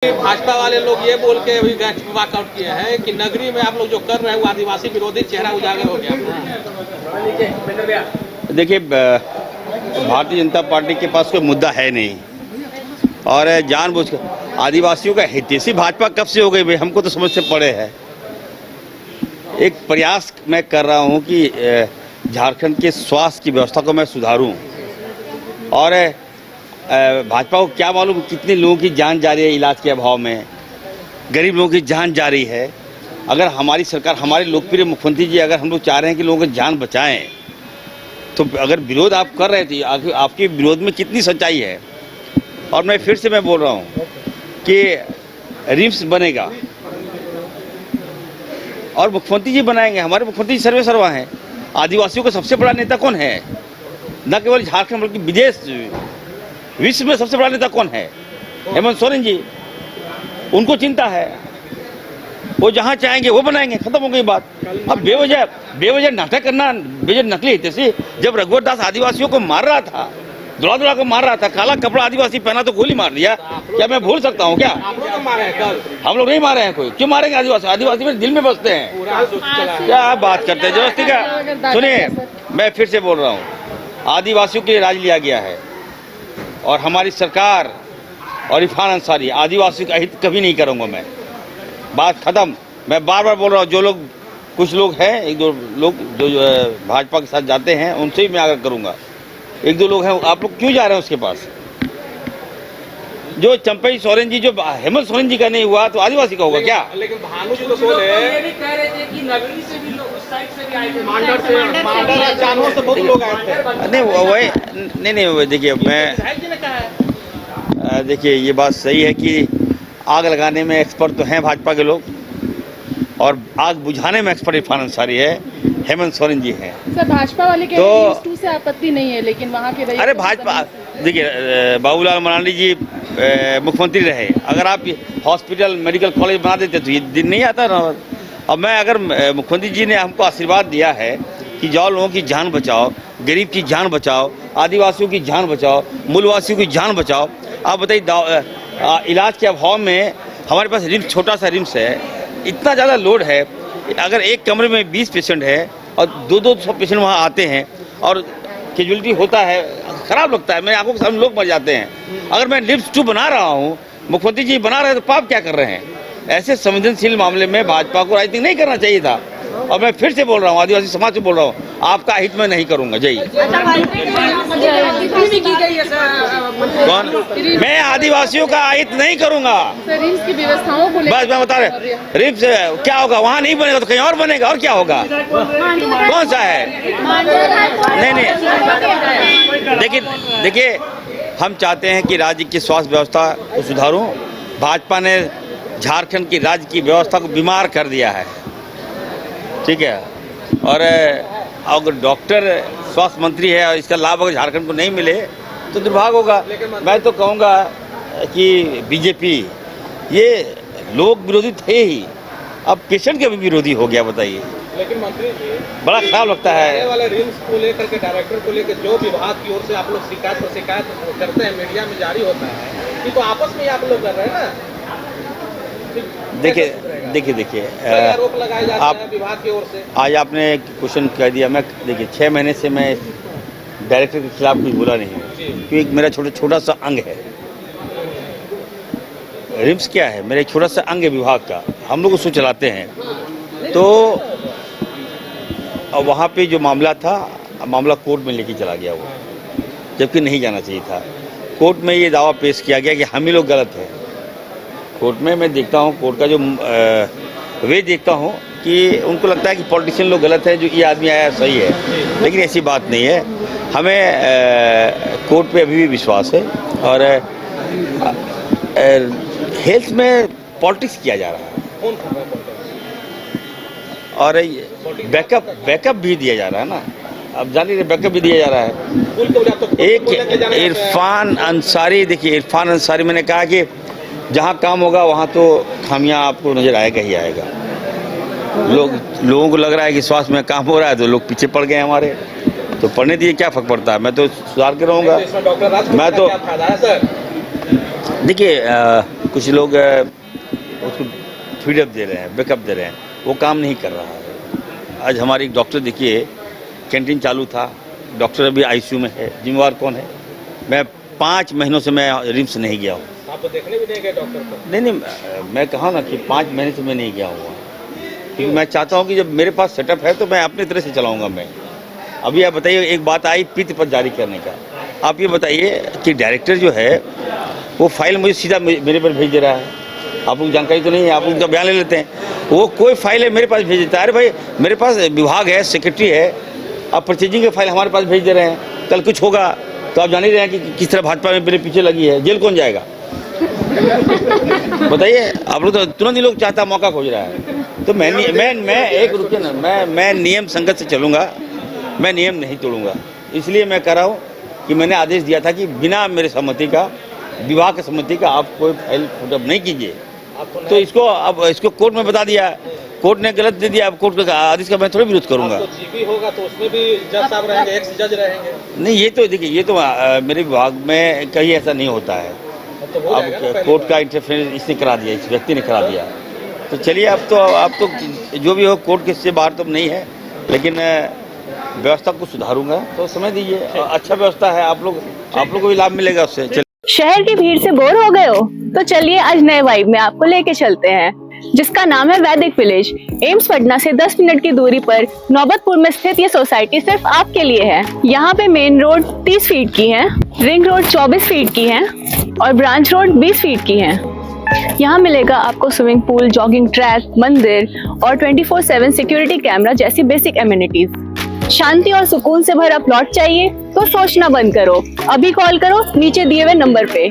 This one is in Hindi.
भाजपा वाले लोग ये बोल के अभी वॉकआउट किए हैं कि नगरी में आप लोग जो कर रहे हैं वो आदिवासी विरोधी चेहरा उजागर हो गया। देखिए, भारतीय जनता पार्टी के पास कोई मुद्दा है नहीं और जानबूझकर आदिवासियों का हितैषी भाजपा कब से हो गई भाई, हमको तो समझ से पड़े है। एक प्रयास मैं कर रहा हूं कि झारखंड के स्वास्थ्य की व्यवस्था को मैं सुधारूं और भाजपा को क्या मालूम कितने लोगों की जान जा रही है इलाज के अभाव में, गरीब लोगों की जान जा रही है। अगर हमारी सरकार, हमारे लोकप्रिय मुख्यमंत्री जी, अगर हम लोग चाह रहे हैं कि लोगों की जान बचाएं, तो अगर विरोध आप कर रहे थे, आपके विरोध में कितनी सच्चाई है। और मैं फिर से बोल रहा हूं कि रिम्स बनेगा और मुख्यमंत्री जी बनाएंगे। हमारे मुख्यमंत्री जी सर्वे सर्वा हैं। आदिवासियों का सबसे बड़ा नेता कौन है? न केवल झारखंड बल्कि विदेश, विश्व में सबसे बड़ा नेता कौन है? हेमंत सोरेन जी। उनको चिंता है, वो जहां चाहेंगे वो बनाएंगे, खत्म हो गई बात। अब बेवजह नाटक करना, बेवजह नकली हितैषी। जब रघुवर दास आदिवासियों को मार रहा था, दुला को मार रहा था, काला कपड़ा आदिवासी पहना तो गोली मार दिया, क्या मैं भूल सकता हूँ क्या? हम लोग नहीं मारे हैं। कोई क्यों मारेंगे? आदिवासी, आदिवासी मेरे दिल में बसते हैं। क्या बात करते हैं जबरदस्ती का? सुनिए, मैं फिर से बोल रहा हूँ, आदिवासियों के लिए राज लिया गया है और हमारी सरकार और इरफान अंसारी आदिवासियों का हित कभी नहीं करूँगा मैं। बात खत्म। मैं बार बार बोल रहा हूँ, जो लोग, कुछ लोग हैं, एक दो लोग जो भाजपा के साथ जाते हैं, उनसे ही मैं आग्रह करूँगा। एक दो लोग हैं, आप लोग क्यों जा रहे हैं उसके पास? जो चंपई सोरेन जी, जो हेमंत सोरेन जी का नहीं हुआ तो आदिवासी का होगा क्या? लेकिन भानु जी तो बोले, ये भी कह रहे थे कि नगरी से भी लोग, उस साइड से भी आए थे, मांडर से जानवर से बहुत लोग आए थे। नहीं वही नहीं, देखिए मैं, देखिए ये बात सही है कि आग लगाने में एक्सपर्ट तो हैं भाजपा के लोग और आग बुझाने में एक्सपर्ट इरफान अंसारी है, हेमंत सोरेन जी हैं। सर, भाजपा वाले कह रहे हैं तो से आपत्ति नहीं है, लेकिन वहाँ के अरे भाजपा, देखिए बाबूलाल मरांडी जी मुख्यमंत्री रहे, अगर आप हॉस्पिटल मेडिकल कॉलेज बना देते तो ये दिन नहीं आता ना। अब मैं, अगर मुख्यमंत्री जी ने हमको आशीर्वाद दिया है कि जाओ लोगों की जान बचाओ, गरीब की जान बचाओ, आदिवासियों की जान बचाओ, मूलवासियों की जान बचाओ। आप बताइए, इलाज के अभाव में हमारे पास रिम्स, छोटा सा रिम्स है, इतना ज़्यादा लोड है। अगर एक कमरे में 20 पेशेंट है और 200 पेशेंट वहाँ आते हैं और कैजुअलिटी होता है, खराब लगता है। मेरे आंखों के सामने लोग मर जाते हैं। अगर मैं लिफ्ट 2 बना रहा हूँ, मुख्यमंत्री जी बना रहे हैं, तो पाप क्या कर रहे हैं? ऐसे संवेदनशील मामले में भाजपा को राजनीति नहीं करना चाहिए था। और मैं फिर से बोल रहा हूँ, आदिवासी समाज से बोल रहा हूँ, आपका हित में नहीं करूँगा। जय। कौन? मैं आदिवासियों का हित नहीं करूँगा। रिम्स की व्यवस्थाओं को बस मैं बता रहे, रिम्स क्या होगा? वहाँ नहीं बनेगा तो कहीं और बनेगा, और क्या होगा? कौन सा है? नहीं, देखिए हम चाहते हैं कि राज्य की स्वास्थ्य व्यवस्था को सुधारूं। भाजपा ने झारखंड की राज्य की व्यवस्था को बीमार कर दिया है, ठीक है। और अगर डॉक्टर स्वास्थ्य मंत्री है और इसका लाभ अगर झारखंड को नहीं मिले तो दुर्भाग्य होगा। मैं तो कहूँगा कि बीजेपी, ये लोग विरोधी थे ही, अब पेशेंट के भी विरोधी हो गया। बताइए। लेकिन मंत्री जी, बड़ा खराब लगता है। वाले रिम्स को लेकर के, डायरेक्टर को लेकर जो विभाग की ओर से आप लोग शिकायत पर शिकायत करते हैं, मीडिया में जारी होता है, कि तो आपस में आप लोग कर रहे हैं ना। देखिए आरोप लगाए जाते हैं विभाग की ओर से। आज आपने क्वेश्चन कह दिया। मैं, देखिए 6 महीने से मैं डायरेक्टर के खिलाफ कुछ बोला नहीं हूँ, क्योंकि मेरा छोटा सा अंग है। रिम्स क्या है? मेरा एक छोटा सा अंग है विभाग का, हम लोग उसको चलाते हैं। तो वहाँ पे जो मामला था, मामला कोर्ट में लेके चला गया वो, जबकि नहीं जाना चाहिए था। कोर्ट में ये दावा पेश किया गया कि हम ही लोग गलत हैं। कोर्ट में मैं देखता हूँ, कोर्ट का जो वे देखता हूँ कि उनको लगता है कि पॉलिटिशियन लोग गलत है, जो ये आदमी आया सही है, लेकिन ऐसी बात नहीं है। हमें कोर्ट पे अभी भी विश्वास है और हेल्थ में पॉलिटिक्स किया जा रहा है और बैकअप भी दिया जा रहा है ना। अब जानिए, बैकअप भी दिया जा रहा है। एक इरफान अंसारी, देखिए इरफान अंसारी, मैंने कहा कि जहाँ काम होगा वहाँ तो खामियां आपको नजर आएगा ही आएगा। लोगों को लग रहा है कि स्वास्थ्य में काम हो रहा है तो लोग पीछे पड़ गए हमारे, तो पढ़ने दिए क्या फर्क पड़ता है। मैं तो सुधार के रहूँगा। मैं तो देखिए कुछ लोग उसको फीडअप दे रहे हैं, बैकअप दे रहे हैं, वो काम नहीं कर रहा है। आज हमारे एक डॉक्टर देखिए, कैंटीन चालू था, डॉक्टर अभी आईसीयू में है, जिम्मेवार कौन है? मैं 5 महीनों से मैं रिम्स नहीं गया हूँ। आप तो देखने भी नहीं गए डॉक्टर को? नहीं, मैं कहा ना कि 5 महीने से मैं नहीं गया हुआ, क्योंकि मैं चाहता हूँ कि जब मेरे पास सेटअप है तो मैं अपनी तरह से चलाऊँगा मैं। अभी आप बताइए, एक बात आई पित्त पत्र जारी करने का। आप ये बताइए कि डायरेक्टर जो है वो फाइल मुझे सीधा मेरे पर भेज दे रहा है। आप लोग जानकारी तो नहीं है, आप उनका बयान ले लेते हैं। वो कोई फाइल है मेरे पास भेज देता है। अरे भाई, मेरे पास विभाग है, सेक्रेटरी है, आप परचेजिंग के फाइल हमारे पास भेज दे रहे हैं। कल कुछ होगा तो आप जान ही रहे हैं कि किस तरह भाजपा में मेरे पीछे लगी है। जेल कौन जाएगा बताइए? आप लोग तो तुरंत ही लोग चाहता मौका खोज रहा है। तो मैं एक रुकिए ना, मैं नियम संगत से चलूँगा, मैं नियम नहीं तोड़ूंगा। इसलिए मैं कह रहा हूँ कि मैंने आदेश दिया था कि बिना मेरे सहमति का, विभाग की सहमति का आप कोई फाइल फुटअप नहीं कीजिए। तो इसको कोर्ट में बता दिया, कोर्ट ने गलत दे दिया। अब कोर्ट का आदेश का मैं थोड़ी विरोध करूंगा। तो जीबी होगा तो उसमें भी जज साहब रहेंगे, एक्स जज रहेंगे। नहीं, ये तो देखिए, ये तो मेरे विभाग में कहीं ऐसा नहीं होता है। तो हो जाएगा ना, अब पहली कोर्ट का बार। इंटरफेरेंस इसने करा दिया, इस व्यक्ति ने करा दिया। तो चलिए, अब तो जो भी हो, कोर्ट के से बाहर तो नहीं है, लेकिन व्यवस्था को सुधारूंगा। तो समय दीजिए, अच्छा व्यवस्था है, आप लोग को भी लाभ मिलेगा उससे। शहर की भीड़ से बोर हो गए हो? तो चलिए आज नए वाइब में आपको लेके चलते हैं, जिसका नाम है वैदिक विलेज। एम्स पटना से 10 मिनट की दूरी पर नौबतपुर में स्थित ये सोसाइटी सिर्फ आपके लिए है। यहाँ पे मेन रोड 30 फीट की है, रिंग रोड 24 फीट की है और ब्रांच रोड 20 फीट की है। यहाँ मिलेगा आपको स्विमिंग पूल, जॉगिंग ट्रैक, मंदिर और 24/7 सिक्योरिटी कैमरा जैसी बेसिक एमिनिटीज। शांति और सुकून से भरा प्लॉट चाहिए तो सोचना बंद करो, अभी कॉल करो नीचे दिए हुए नंबर पे।